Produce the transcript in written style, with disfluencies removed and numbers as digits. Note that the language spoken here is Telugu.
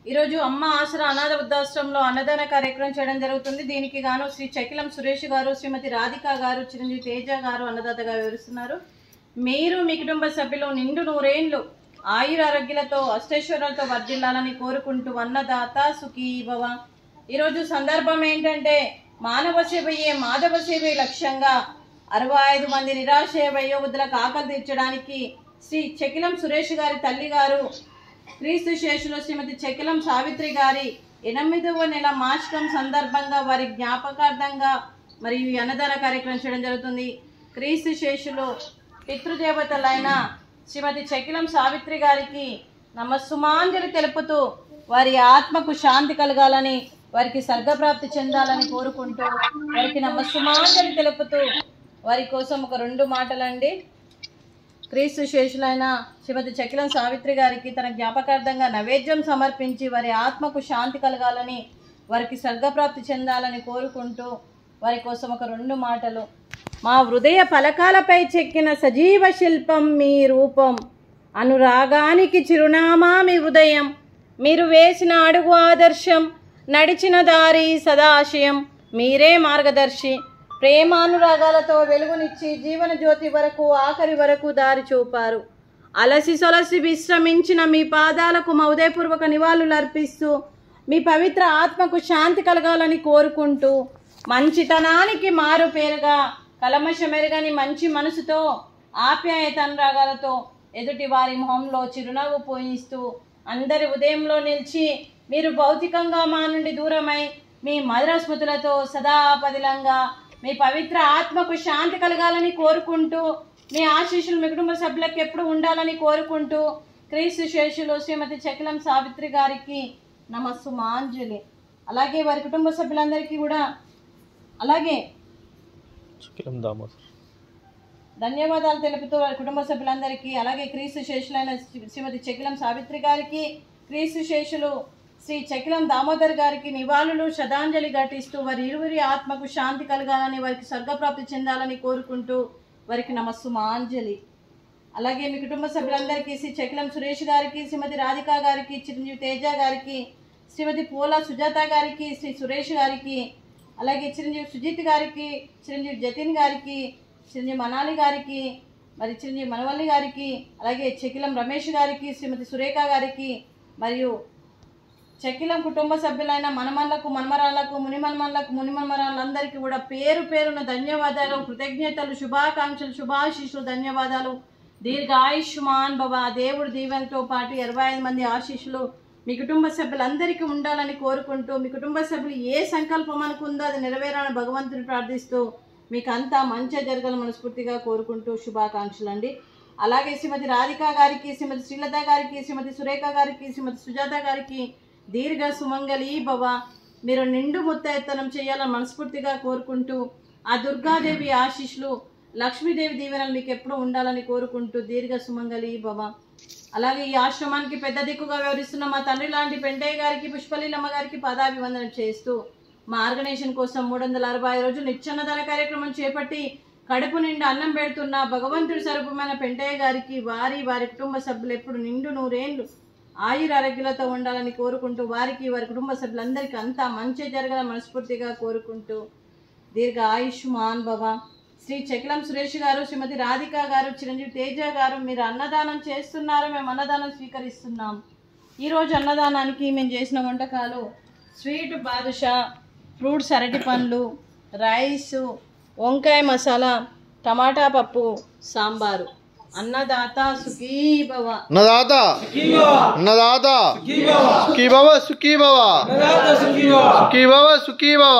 ఈరోజు అమ్మ ఆసరా అనాథ వృద్ధాశ్రమంలో అన్నదాన కార్యక్రమం చేయడం జరుగుతుంది. దీనికి గాను శ్రీ చకిలం సురేష్ గారు, శ్రీమతి రాధిక గారు, చిరంజీవి తేజ గారు అన్నదాతగా వివరిస్తున్నారు. మీరు మీ కుటుంబ సభ్యులు నిండు నూరేండ్లు ఆయురారోగ్యాలతో అష్టైశ్వర్యాలతో వర్ధిల్లాలని కోరుకుంటూ అన్నదాత సుఖీ భవ. ఈరోజు సందర్భం ఏంటంటే మానవ సేవయే మాధవ సేవే లక్ష్యంగా 65 మంది నిరాశ్రయ వయోవృద్ధులకు ఆకలి తీర్చడానికి శ్రీ చకిలం సురేష్ గారి తల్లి గారు క్రీస్తు శేషులు శ్రీమతి చకిలం సావిత్రి గారి 8వ నెల మాసికం సందర్భంగా వారి జ్ఞాపకార్థంగా మరియు ఈ అన్నదాన కార్యక్రమం చేయడం జరుగుతుంది. క్రీస్తు శేషులు పితృదేవతలైన శ్రీమతి చకిలం సావిత్రి గారికి నమస్సుమాంజలి తెలుపుతూ వారి ఆత్మకు శాంతి కలగాలని, వారికి స్వర్గప్రాప్తి చెందాలని కోరుకుంటూ వారికి నమస్సుమాంజలి తెలుపుతూ వారి కోసం ఒక 2 మాటలండి. క్రీస్తు శేషులైన శ్రీమతి చకిలం సావిత్రి గారికి తన జ్ఞాపకార్థంగా నైవేద్యం సమర్పించి వారి ఆత్మకు శాంతి కలగాలని, వారికి స్వర్గప్రాప్తి చెందాలని కోరుకుంటూ వారి కోసం ఒక 2 మాటలు. మా హృదయ పలకాలపై చెక్కిన సజీవ శిల్పం మీ రూపం, అనురాగానికి చిరునామా మీ ఉదయం, మీరు వేసిన అడుగు ఆదర్శం, నడిచిన దారి సదాశయం, మీరే మార్గదర్శి. ప్రేమానురాగాలతో వెలుగునిచ్చి జీవన జ్యోతి వరకు ఆఖరి వరకు దారి చూపారు. అలసి సొలసి విశ్రమించిన మీ పాదాలకు మా ఉదయపూర్వక నివాళులు అర్పిస్తూ మీ పవిత్ర ఆత్మకు శాంతి కలగాలని కోరుకుంటూ మంచితనానికి మారు పేరుగా కలమషమెరగని మంచి మనసుతో ఆప్యాయత అనురాగాలతో ఎదుటి వారి మొహంలో చిరునవ్వు పోయిస్తూ అందరి ఉదయంలో నిలిచి మీరు భౌతికంగా మా నుండి దూరమై మీ మధుర స్మృతులతో సదా పదిలంగా మీ పవిత్ర ఆత్మకు శాంతి కలగాలని కోరుకుంటూ మీ ఆశీస్సులు మీ కుటుంబ సభ్యులకు ఎప్పుడు ఉండాలని కోరుకుంటూ క్రీస్తు శేషులు శ్రీమతి చకిలం సావిత్రి గారికి నమస్సుమాంజలి. అలాగే వారి కుటుంబ సభ్యులందరికీ కూడా అలాగే ధన్యవాదాలు తెలుపుతూ వారి కుటుంబ సభ్యులందరికీ, అలాగే క్రీస్తు శేషులైన శ్రీమతి చకిలం సావిత్రి గారికి, క్రీస్తు శేషులు శ్రీ చకిలం దామోదర్ గారికి నివాళులు శ్రద్ధాంజలి ఘటిస్తూ వారి ఇరువురి ఆత్మకు శాంతి కలగాలని, వారికి స్వర్గప్రాప్తి చెందాలని కోరుకుంటూ వారికి నమస్సుమాంజలి. అలాగే మీ కుటుంబ సభ్యులందరికీ శ్రీ చకిలం సురేష్ గారికి, శ్రీమతి రాధిక గారికి, చిరంజీవి తేజ గారికి, శ్రీమతి పూల సుజాత గారికి, శ్రీ సురేష్ గారికి, అలాగే చిరంజీవి సుజిత్ గారికి, చిరంజీవి జతిన్ గారికి, చిరంజీవి మనాలి గారికి, మరి చిరంజీవి మనవల్లి గారికి, అలాగే చకిలం రమేష్ గారికి, శ్రీమతి సురేఖ గారికి, మరియు చకిలం కుటుంబ సభ్యులైన మనమన్లకు మనమరాళ్లకు మునిమన్మన్లకు మునిమన్మరాళ్ళందరికీ కూడా పేరు పేరున ధన్యవాదాలు, కృతజ్ఞతలు, శుభాకాంక్షలు, శుభాశీస్సులు, ధన్యవాదాలు. దీర్ఘ ఆయుష్మాన్ భవ. దేవుడి దీవెనతో పాటు 25 మంది ఆశీస్సులు మీ కుటుంబ సభ్యులందరికీ ఉండాలని కోరుకుంటూ మీ కుటుంబ సభ్యులు ఏ సంకల్పం అనుకుందో అది నెరవేరాలని భగవంతుని ప్రార్థిస్తూ మీకు అంతా మంచి జరగాలని మనస్ఫూర్తిగా కోరుకుంటూ శుభాకాంక్షలు అండి. అలాగే శ్రీమతి రాధిక గారికి, శ్రీమతి శ్రీలత గారికి, శ్రీమతి సురేఖ గారికి, శ్రీమతి సుజాత గారికి దీర్ఘ సుమంగళి భవ. మీరు నిండు ముత్తైతనం చేయాలని మనస్ఫూర్తిగా కోరుకుంటూ ఆ దుర్గాదేవి ఆశీస్సులు, లక్ష్మీదేవి దీవెనలు మీకు ఎప్పుడు ఉండాలని కోరుకుంటూ దీర్ఘ సుమంగళి భవ. అలాగే ఈ ఆశ్రమానికి పెద్ద దిక్కుగా వ్యవహరిస్తున్న మా తండ్రి లాంటి పెంటయ్య గారికి, పుష్పలీలమ్మ గారికి పాదాభివందనం చేస్తూ మా ఆర్గనైజేషన్ కోసం 365 రోజులు నిత్యాన్నదాన కార్యక్రమం చేపట్టి కడుపు నిండా అన్నం పెడుతున్న భగవంతుడి స్వరూపమైన పెంటయ్య గారికి, వారి కుటుంబ సభ్యులు ఎప్పుడు నిండు నూరేండ్లు ఆయురారోగ్యాలతో ఉండాలని కోరుకుంటూ వారికి, వారి కుటుంబ సభ్యులందరికీ అంతా మంచి జరగాలని మనస్ఫూర్తిగా కోరుకుంటూ దీర్ఘ ఆయుష్మాన్ భవ. శ్రీ చకిలం సురేష్ గారు, శ్రీమతి రాధిక గారు, చిరంజీవి తేజ గారు, మీరు అన్నదానం చేస్తున్నారు, మేము అన్నదానం స్వీకరిస్తున్నాం. ఈరోజు అన్నదానానికి మేము చేసిన వంటకాలు స్వీట్ బాదుషా, ఫ్రూట్స్ అరటి పండ్లు, రైసు, వంకాయ మసాలా, టమాటా పప్పు, సాంబారు. అన్నదాత సుఖీ భవ. అన్నదాత అన్నదాత సుఖీ భవ, సుఖీ భవ, సుఖీ భవ, సుఖీ భవ.